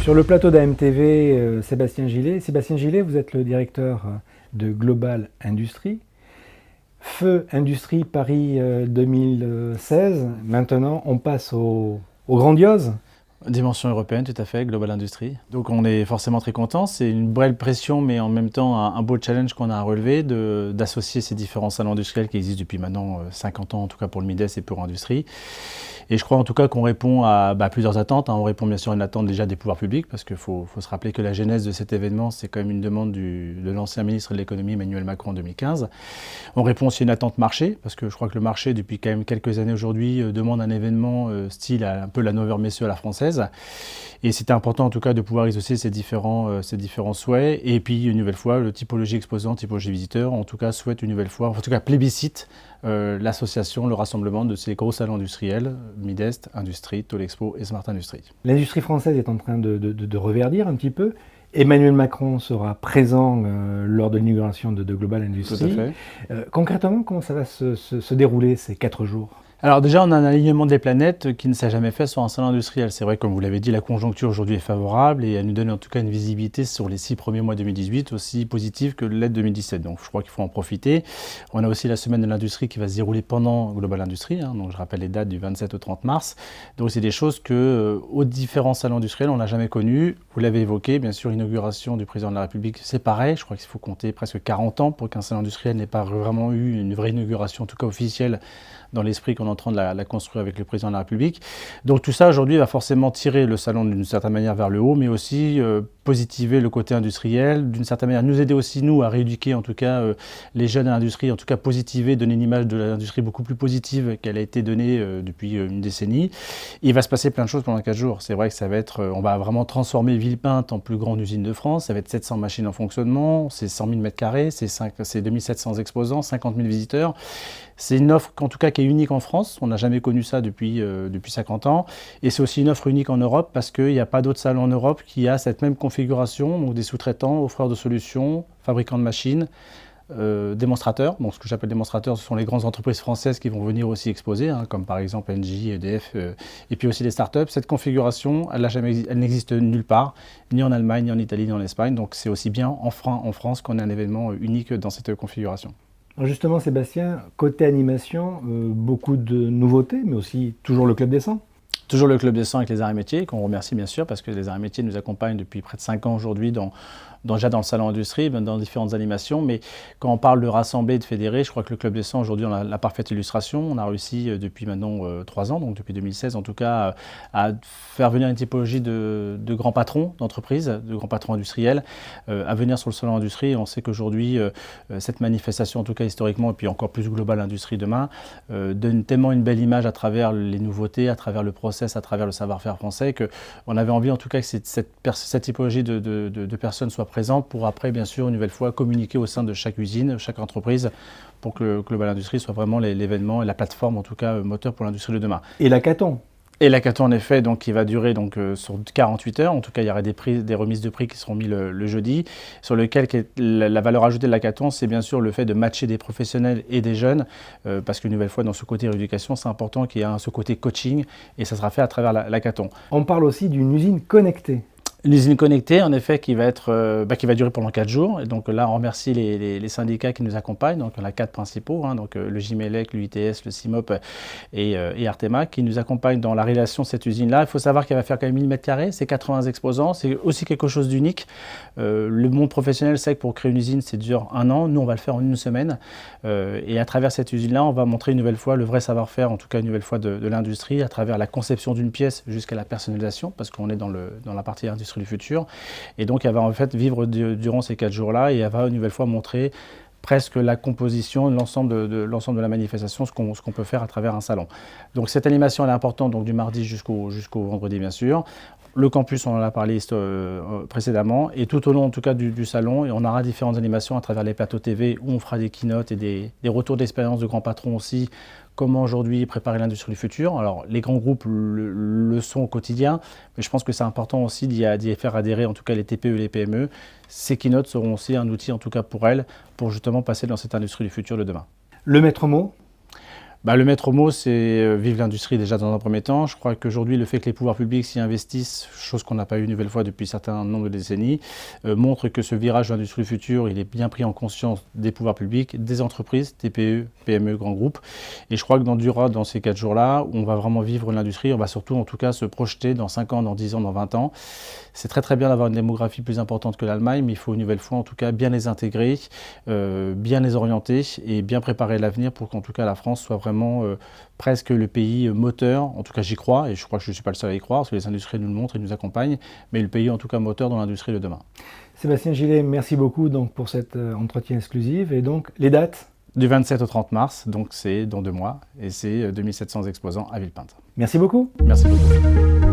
Sur le plateau d'AMTV, Sébastien Gillet. Sébastien Gillet, vous êtes le directeur de Global Industrie. Feu Industrie Paris 2016. Maintenant, on passe au grandiose. Dimension européenne, tout à fait, Global Industrie. Donc on est forcément très content. C'est une belle pression, mais en même temps un beau challenge qu'on a à relever d'associer ces différents salons industriels qui existent depuis maintenant 50 ans, en tout cas pour le MIDES et pour l'industrie. Et je crois en tout cas qu'on répond à plusieurs attentes. On répond bien sûr à une attente déjà des pouvoirs publics, parce qu'il faut se rappeler que la genèse de cet événement, c'est quand même une demande de l'ancien ministre de l'économie, Emmanuel Macron, en 2015. On répond aussi à une attente marché, parce que je crois que le marché, depuis quand même quelques années aujourd'hui, demande un événement style un peu la Nover Messieurs à la française. Et c'était important en tout cas de pouvoir exaucer ces différents souhaits. Et puis une nouvelle fois, le typologie exposant, typologie visiteur, en tout cas souhaite une nouvelle fois, en tout cas plébiscite l'association, le rassemblement de ces gros salons industriels, Midest, Industrie, Tolexpo et Smart Industry. L'industrie française est en train de reverdir un petit peu. Emmanuel Macron sera présent lors de l'inauguration de Global Industry. Tout à fait. Concrètement, comment ça va se dérouler ces 4 jours ? Alors déjà, on a un alignement des planètes qui ne s'est jamais fait sur un salon industriel. C'est vrai, comme vous l'avez dit, la conjoncture aujourd'hui est favorable et elle nous donne en tout cas une visibilité sur les 6 premiers mois 2018 aussi positive que l'année 2017. Donc je crois qu'il faut en profiter. On a aussi la semaine de l'industrie qui va se dérouler pendant Global Industry. Donc je rappelle les dates du 27 au 30 mars. Donc c'est des choses que aux différents salons industriels, on n'a jamais connues. Vous l'avez évoqué, bien sûr, l'inauguration du président de la République, c'est pareil. Je crois qu'il faut compter presque 40 ans pour qu'un salon industriel n'ait pas vraiment eu une vraie inauguration, en tout cas officielle, dans l'esprit qu'on est en train de la construire avec le président de la République. Donc tout ça aujourd'hui va forcément tirer le salon d'une certaine manière vers le haut, mais aussi positiver le côté industriel, d'une certaine manière nous aider aussi nous à rééduquer en tout cas les jeunes à l'industrie, en tout cas positiver, donner une image de l'industrie beaucoup plus positive qu'elle a été donnée depuis une décennie. Il va se passer plein de choses pendant 4 jours. C'est vrai que ça va être, on va vraiment transformer Villepinte en plus grande usine de France. Ça va être 700 machines en fonctionnement, c'est 100 000 m², c'est 2700 exposants, 50 000 visiteurs. C'est une offre en tout cas qui est unique en France. On n'a jamais connu ça depuis 50 ans. Et c'est aussi une offre unique en Europe parce qu'il n'y a pas d'autre salon en Europe qui a cette même configuration, donc des sous-traitants, offreurs de solutions, fabricants de machines, démonstrateurs. Donc ce que j'appelle démonstrateurs, ce sont les grandes entreprises françaises qui vont venir aussi exposer, comme par exemple Engie, EDF, et puis aussi les startups. Cette configuration, elle n'existe nulle part, ni en Allemagne, ni en Italie, ni en Espagne. Donc c'est aussi bien en France qu'on a un événement unique dans cette configuration. Justement, Sébastien, côté animation, beaucoup de nouveautés, mais aussi toujours le Club des 100. Toujours le Club des 100 avec les arts et métiers, qu'on remercie bien sûr, parce que les arts et métiers nous accompagnent depuis près de 5 ans aujourd'hui déjà dans le salon industrie, dans différentes animations. Mais quand on parle de rassembler et de fédérer, je crois que le Club des 100 aujourd'hui, on a la parfaite illustration. On a réussi depuis maintenant 3 ans, donc depuis 2016 en tout cas, à faire venir une typologie de grands patrons d'entreprises, de grands patrons industriels, à venir sur le salon industrie. Et on sait qu'aujourd'hui, cette manifestation, en tout cas historiquement, et puis encore plus globale industrie demain, donne tellement une belle image à travers les nouveautés, à travers le process, à travers le savoir-faire français, qu'on avait envie en tout cas que cette typologie de personnes soit présente pour après, bien sûr, une nouvelle fois, communiquer au sein de chaque usine, chaque entreprise, pour que le Global Industrie soit vraiment l'événement et la plateforme, en tout cas, moteur pour l'industrie de demain. Et l'hackathon. Et l'hackathon, en effet, donc, qui va durer sur 48 heures. En tout cas, il y aura des remises de prix qui seront mises le jeudi, sur lequel la valeur ajoutée de l'hackathon, c'est bien sûr le fait de matcher des professionnels et des jeunes, parce qu'une nouvelle fois, dans ce côté rééducation, c'est important qu'il y ait ce côté coaching, et ça sera fait à travers l'hackathon. On parle aussi d'une usine connectée. Une usine connectée, en effet, qui va durer pendant 4 jours. Et donc là, on remercie les syndicats qui nous accompagnent. Donc on a 4 principaux, donc le JMELEC, l'UITS, le CIMOP et Artema, qui nous accompagnent dans la réalisation de cette usine-là. Il faut savoir qu'elle va faire quand même 1000 m², c'est 80 exposants. C'est aussi quelque chose d'unique. Le monde professionnel sait que pour créer une usine, c'est dur 1 an. Nous, on va le faire en 1 semaine. Et à travers cette usine-là, on va montrer une nouvelle fois le vrai savoir-faire, en tout cas une nouvelle fois de l'industrie, à travers la conception d'une pièce jusqu'à la personnalisation, parce qu'on est dans la partie industrie du futur. Et donc, elle va en fait vivre durant ces 4 jours-là et elle va une nouvelle fois montrer presque la composition, l'ensemble de la manifestation, ce qu'on peut faire à travers un salon. Donc cette animation elle est importante, donc du mardi jusqu'au vendredi bien sûr. Le campus, on en a parlé précédemment, et tout au long en tout cas du salon, et on aura différentes animations à travers les plateaux TV où on fera des keynotes et des retours d'expérience de grands patrons aussi, comment aujourd'hui préparer l'industrie du futur. Alors les grands groupes le sont au quotidien, mais je pense que c'est important aussi d'y faire adhérer en tout cas les TPE et les PME. Ces keynotes seront aussi un outil en tout cas pour elles, pour justement passer dans cette industrie du futur de demain. Le maître mot ? Le maître mot, c'est vive l'industrie déjà dans un premier temps. Je crois qu'aujourd'hui, le fait que les pouvoirs publics s'y investissent, chose qu'on n'a pas eu une nouvelle fois depuis un certain nombre de décennies, montre que ce virage de l'industrie future, il est bien pris en conscience des pouvoirs publics, des entreprises, TPE, PME, grands groupes. Et je crois que dans ces 4 jours-là, on va vraiment vivre l'industrie, on va surtout en tout cas se projeter dans 5 ans, dans 10 ans, dans 20 ans. C'est très bien d'avoir une démographie plus importante que l'Allemagne, mais il faut une nouvelle fois en tout cas bien les intégrer, bien les orienter et bien préparer l'avenir pour qu'en tout cas la France soit vraiment presque le pays moteur, en tout cas j'y crois, et je crois que je ne suis pas le seul à y croire, parce que les industries nous le montrent et nous accompagnent, mais le pays en tout cas moteur dans l'industrie de demain. Sébastien Gillet, merci beaucoup donc, pour cet entretien exclusif. Et donc, les dates? Du 27 au 30 mars, donc c'est dans 2 mois, et c'est 2700 exposants à Villepinte. Merci beaucoup. Merci beaucoup.